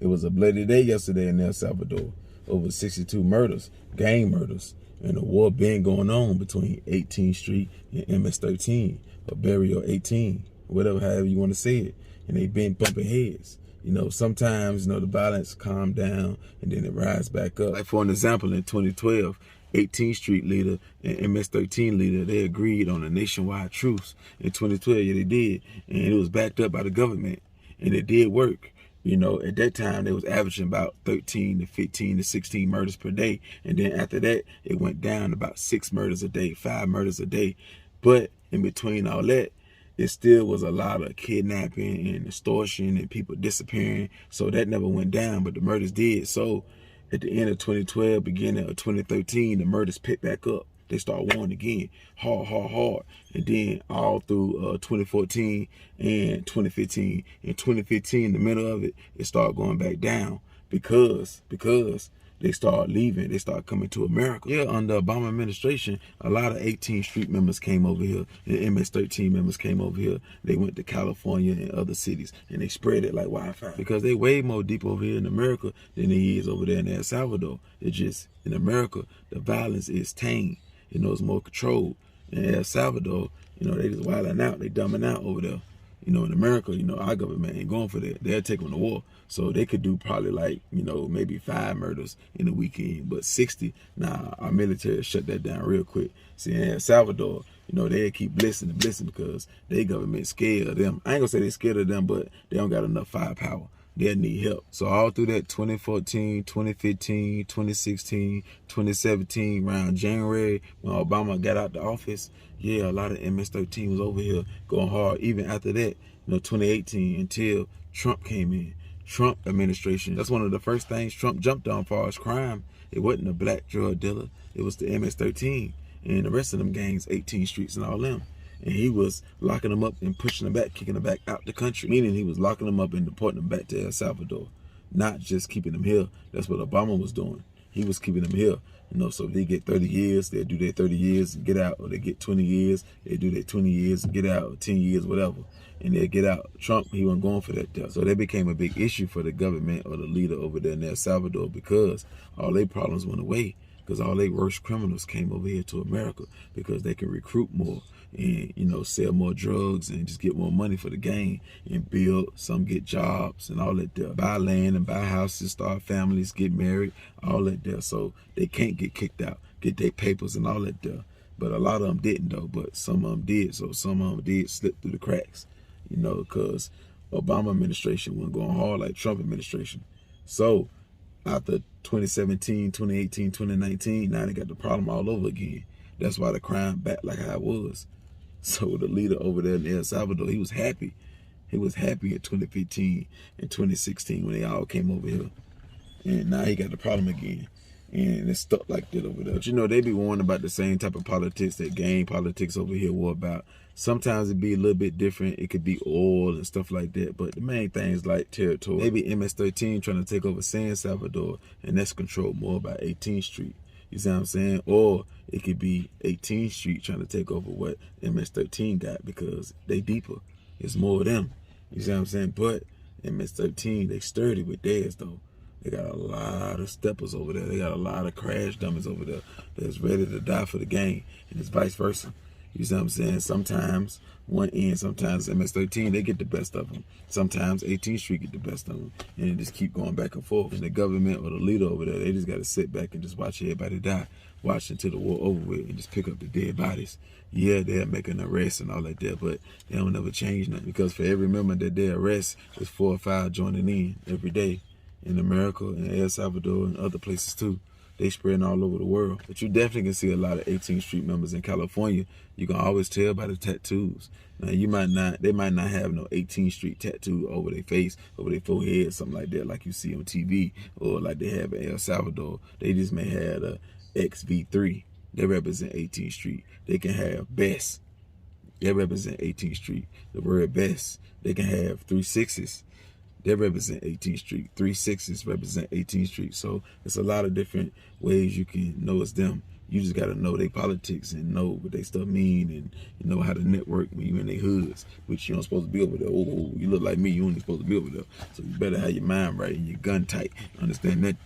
It was a bloody day yesterday in El Salvador. Over 62 murders, gang murders, and a war been going on between 18th Street and MS-13, or Barrio 18, whatever, however you want to say it. And they been bumping heads. You know, sometimes, you know, the violence calm down and then it rise back up. Like for an example, in 2012, 18th Street leader and MS-13 leader, they agreed on a nationwide truce. In 2012, yeah, they did. And it was backed up by the government. And it did work. You know, at that time, they was averaging about 13 to 15 to 16 murders per day. And then after that, it went down to about 6 murders a day, 5 murders a day. But in between all that, it still was a lot of kidnapping and extortion and people disappearing. So that never went down, but the murders did. So at the end of 2012, beginning of 2013, the murders picked back up. They start warring again, hard. And then all through 2014 and 2015. In 2015, the middle of it, it started going back down because they start leaving. They start coming to America. Yeah, under Obama administration, a lot of 18th Street members came over here, and MS-13 members came over here. They went to California and other cities, and they spread it like wildfire because they way more deep over here in America than they is over there in El Salvador. It's just, in America, the violence is tame. You know, it's more controlled. In El Salvador, you know, they just wilding out. They dumbing out over there. You know, in America, you know, our government ain't going for that. They'll take them to war. So they could do probably like, you know, maybe 5 murders in a weekend. But 60, nah, our military shut that down real quick. See, in El Salvador, you know, they keep blessing because their government scared of them. I ain't gonna say they scared of them, but they don't got enough firepower. They'll need help. So all through that 2014, 2015, 2016, 2017, around January, when Obama got out the office, yeah, a lot of MS-13 was over here going hard. Even after that, you know, 2018 until Trump came in. Trump administration, that's one of the first things Trump jumped on as far as crime. It wasn't a black drug dealer. It was the MS-13 and the rest of them gangs, 18th Streets and all them. And he was locking them up and pushing them back, kicking them back out the country. Meaning he was locking them up and deporting them back to El Salvador, not just keeping them here. That's what Obama was doing. He was keeping them here. You know, so if they get 30 years, they'll do their 30 years and get out. Or they get 20 years, they do their 20 years and get out, or 10 years, whatever. And they'll get out. Trump, he wasn't going for that death. So that became a big issue for the government or the leader over there in El Salvador because all their problems went away. Because all their worst criminals came over here to America because they can recruit more and, you know, sell more drugs and just get more money for the gang and build. Some get jobs and all that there. Buy land and buy houses, start families, get married, all that there. So they can't get kicked out, get their papers and all that there. But a lot of them didn't though, but some of them did. So some of them did slip through the cracks, you know, because Obama administration wasn't going hard like Trump administration. So after 2017, 2018, 2019, now they got the problem all over again. That's why the crime back like how it was. So the leader over there in El Salvador, he was happy. He was happy in 2015 and 2016 when they all came over here. And now he got the problem again. And it's stuck like that over there. But you know, they be warning about the same type of politics that gang politics over here were about. Sometimes it be a little bit different. It could be oil and stuff like that. But the main thing is like territory. Maybe MS-13 trying to take over San Salvador, and that's controlled more by 18th Street. You see what I'm saying? Or it could be 18th Street trying to take over what MS-13 got because they deeper. It's more of them. You see what I'm saying? But MS-13, they sturdy with theirs though. They got a lot of steppers over there. They got a lot of crash dummies over there that's ready to die for the gang, and it's vice versa. You see what I'm saying? Sometimes one end, sometimes MS-13, they get the best of them. Sometimes 18th Street get the best of them, and it just keep going back and forth. And the government or the leader over there, they just got to sit back and just watch everybody die. Watch until the war over with and just pick up the dead bodies. Yeah, they'll make an arrest and all like that, but they don't never change nothing because for every member that they arrest, there's 4 or 5 joining in every day. In America and El Salvador and other places too. They spreading all over the world. But you definitely can see a lot of 18th Street members in California. You can always tell by the tattoos. Now they might not have no 18th Street tattoo over their face, over their forehead, something like that, like you see on TV, or like they have in El Salvador. They just may have a XV3. They represent 18th Street. They can have best. They represent 18th Street. The word best. They can have 3 6s. They represent 18th Street. 3 6s represent 18th Street. So it's a lot of different ways you can know it's them. You just gotta know their politics and know what they stuff mean, and you know how to network when you in their hoods, which you don't supposed to be over there. Oh, you look like me, you ain't supposed to be over there. So you better have your mind right and your gun tight. Understand that?